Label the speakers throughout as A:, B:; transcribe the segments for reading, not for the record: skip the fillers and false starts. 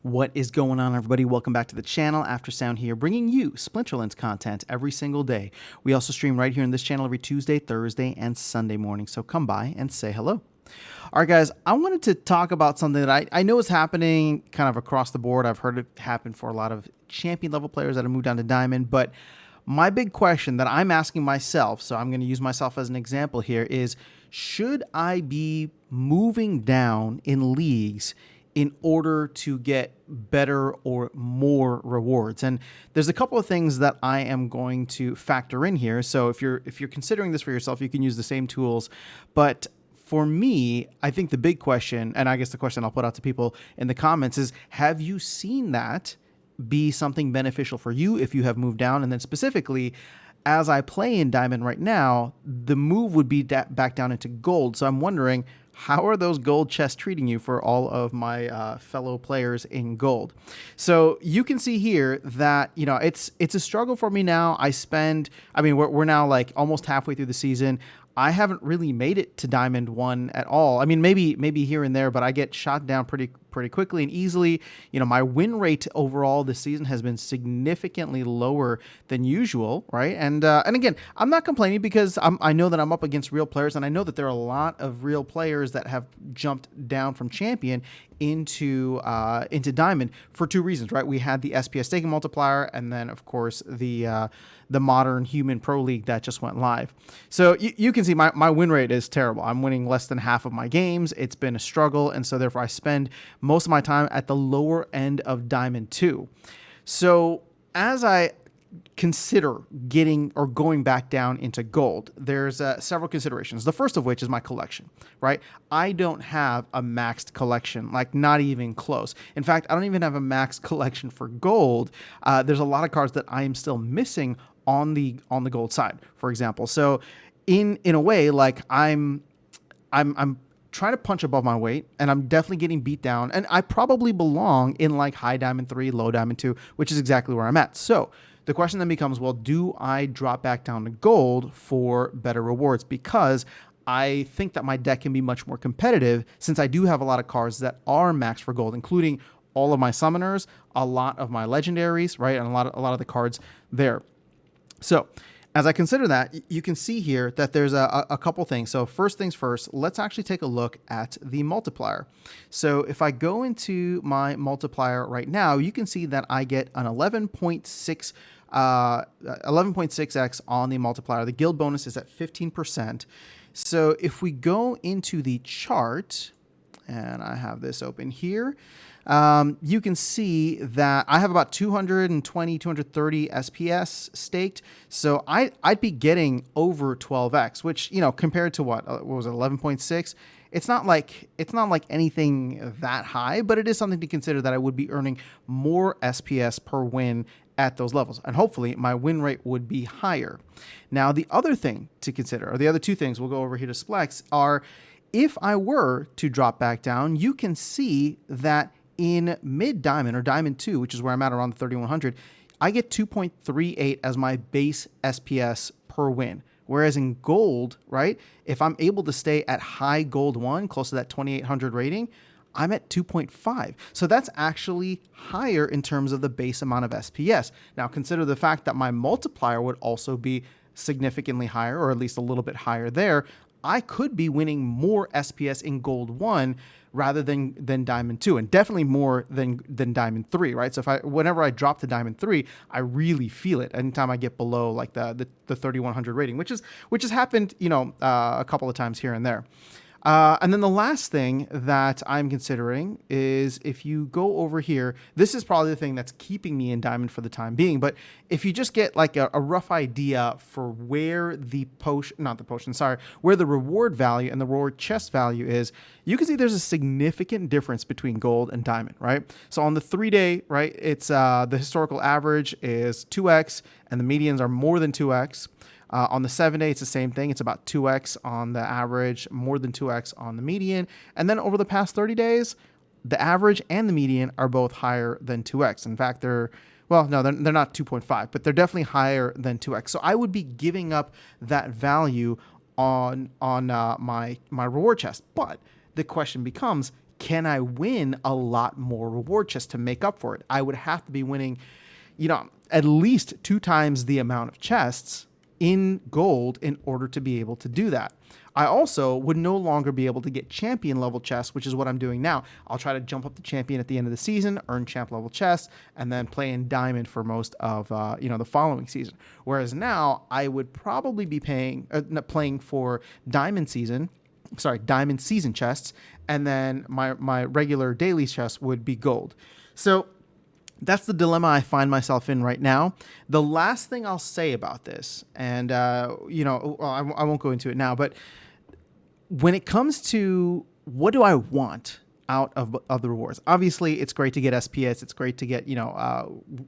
A: What is going on, everybody? Welcome back to the channel. Aftersound here, bringing you Splinterlands content every single day. We also stream right here in this channel every Tuesday, Thursday, and Sunday morning, so come by and say hello. All right, guys, I wanted to talk about something that I know is happening kind of across the board. I've heard it happen for a lot of champion level players that have moved down to Diamond, but my big question that I'm asking myself, so I'm going to use myself as an example here, is should I be moving down in leagues in order to get better or more rewards? And there's a couple of things that I am going to factor in here. So if you're considering this for yourself, you can use the same tools. But for me, I think the big question, and I guess the question I'll put out to people in the comments is, have you seen that be something beneficial for you if you have moved down? And then specifically, as I play in Diamond right now, the move would be back down into Gold. So I'm wondering, how are those gold chests treating you for all of my fellow players in Gold? So you can see here that, you know, it's a struggle for me now. We're now like almost halfway through the season. I haven't really made it to Diamond 1 at all. I mean, maybe here and there, but I get shot down pretty quickly and easily. You know, my win rate overall this season has been significantly lower than usual, right? And again, I'm not complaining because I know that I'm up against real players, and I know that there are a lot of real players that have jumped down from champion into Diamond for two reasons, right? We had the SPS staking multiplier, and then of course the modern human pro league that just went live. So you can see my win rate is terrible. I'm winning less than half of my games. It's been a struggle, and so therefore I spend most of my time at the lower end of Diamond 2. So as I consider getting or going back down into Gold, there's several considerations. The first of which is my collection, right? I don't have a maxed collection, like not even close. In fact, I don't even have a maxed collection for Gold. There's a lot of cards that I am still missing on the Gold side, for example. So in a way, like I'm trying to punch above my weight, and I'm definitely getting beat down, and I probably belong in like high Diamond 3, low Diamond 2, which is exactly where I'm at. So the question then becomes, well, do I drop back down to Gold for better rewards? Because I think that my deck can be much more competitive since I do have a lot of cards that are maxed for Gold, including all of my summoners, a lot of my legendaries, right? And a lot of the cards there. So as I consider that, you can see here that there's a couple things. So first things first, let's actually take a look at the multiplier. So if I go into my multiplier right now, you can see that I get an 11.6x on the multiplier. The guild bonus is at 15%. So if we go into the chart, and I have this open here, you can see that I have about 220, 230 SPS staked. So I'd be getting over 12x, which, you know, compared to what was it, 11.6? It's not like anything that high, but it is something to consider that I would be earning more SPS per win at those levels, and hopefully my win rate would be higher. Now, the other thing to consider, or the other two things, we'll go over here to Splex, are if I were to drop back down, you can see that in mid Diamond or Diamond 2, which is where I'm at around the 3100, I get 2.38 as my base SPS per win. Whereas in Gold, right, if I'm able to stay at high Gold 1, close to that 2800 rating, I'm at 2.5. So that's actually higher in terms of the base amount of SPS. Now consider the fact that my multiplier would also be significantly higher, or at least a little bit higher there. I could be winning more SPS in Gold 1 rather than Diamond 2, and definitely more than Diamond 3, right? So whenever I drop to Diamond 3, I really feel it anytime I get below like the 3100 rating, which has happened, you know, a couple of times here and there. And then the last thing that I'm considering is if you go over here, this is probably the thing that's keeping me in Diamond for the time being, but if you just get like a rough idea for where where the reward value and the reward chest value is, you can see there's a significant difference between Gold and Diamond, right? So on the 3-day, right, it's the historical average is 2x and the medians are more than 2x. On the 7-day, it's the same thing. It's about 2x on the average, more than 2x on the median. And then over the past 30 days, the average and the median are both higher than 2x. In fact, they're not 2.5, but they're definitely higher than 2x. So I would be giving up that value on my reward chest. But the question becomes, can I win a lot more reward chests to make up for it? I would have to be winning, at least 2 times the amount of chests in gold in order to be able to do that. I also would no longer be able to get champion level chests, which is what I'm doing now. I'll try to jump up to champion at the end of the season, earn champ level chests, and then play in diamond for most of the following season. Whereas now I would probably be playing for diamond season chests, and then my regular daily chests would be gold. So that's the dilemma I find myself in right now. The last thing I'll say about this, and I won't go into it now, but when it comes to what do I want out of the rewards, obviously it's great to get SPS. It's great to get,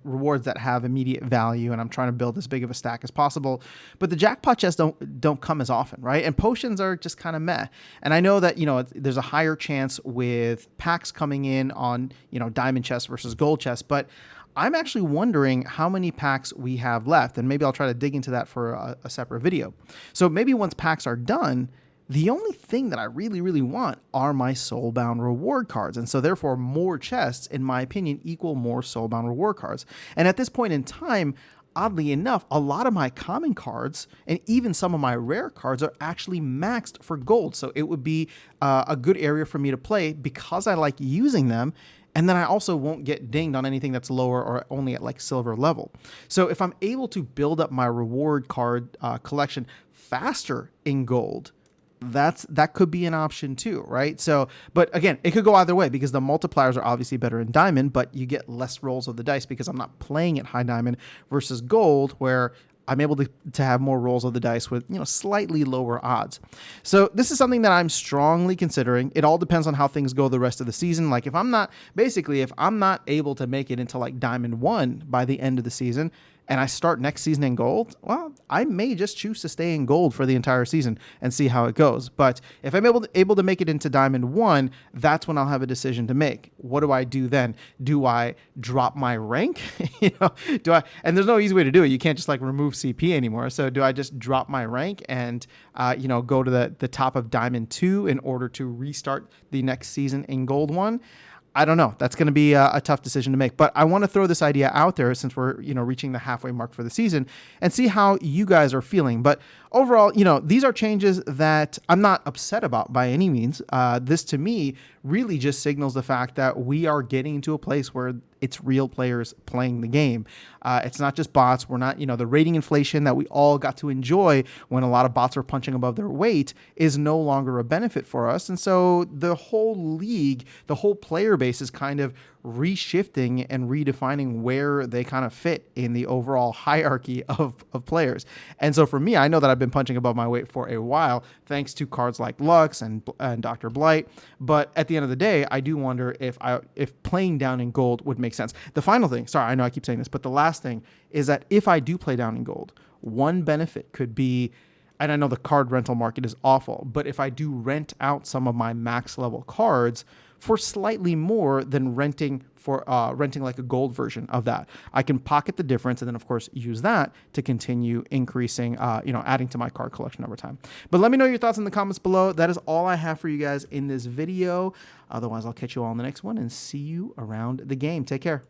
A: rewards that have immediate value, and I'm trying to build as big of a stack as possible. But the jackpot chests don't come as often, right? And potions are just kind of meh. And I know that, there's a higher chance with packs coming in on, diamond chests versus gold chests, but I'm actually wondering how many packs we have left, and maybe I'll try to dig into that for a separate video. So maybe once packs are done, the only thing that I really, really want are my Soulbound reward cards. And so therefore more chests, in my opinion, equal more Soulbound reward cards. And at this point in time, oddly enough, a lot of my common cards and even some of my rare cards are actually maxed for gold. So it would be a good area for me to play because I like using them. And then I also won't get dinged on anything that's lower or only at like silver level. So if I'm able to build up my reward card collection faster in gold, that could be an option too, right? So, but again, it could go either way because the multipliers are obviously better in diamond, but you get less rolls of the dice because I'm not playing at high diamond versus gold, where I'm able to have more rolls of the dice with, slightly lower odds. So this is something that I'm strongly considering. It all depends on how things go the rest of the season. Like if I'm not able to make it into like diamond 1 by the end of the season, and I start next season in gold, well, I may just choose to stay in gold for the entire season and see how it goes. But if I'm able to make it into diamond 1, that's when I'll have a decision to make. What do I do then? Do I drop my rank? And there's no easy way to do it. You can't just like remove CP anymore. So do I just drop my rank and go to the top of diamond 2 in order to restart the next season in gold 1? I don't know. That's going to be a tough decision to make, but I want to throw this idea out there since we're, reaching the halfway mark for the season and see how you guys are feeling. But overall, these are changes that I'm not upset about by any means. This to me really just signals the fact that we are getting into a place where it's real players playing the game. It's not just bots. We're not, the rating inflation that we all got to enjoy when a lot of bots were punching above their weight is no longer a benefit for us. And so the whole league, the whole player base is kind of reshifting and redefining where they kind of fit in the overall hierarchy of players. And so for me, I know that I've been punching above my weight for a while, thanks to cards like Lux and Dr. Blight. But at the end of the day, I do wonder if playing down in gold would make sense. The final thing, sorry, I know I keep saying this, but the last thing is that if I do play down in gold, one benefit could be, and I know the card rental market is awful, but if I do rent out some of my max level cards for slightly more than renting like a gold version of that, I can pocket the difference and then of course use that to continue increasing, adding to my card collection over time. But let me know your thoughts in the comments below. That is all I have for you guys in this video. Otherwise, I'll catch you all in the next one and see you around the game. Take care.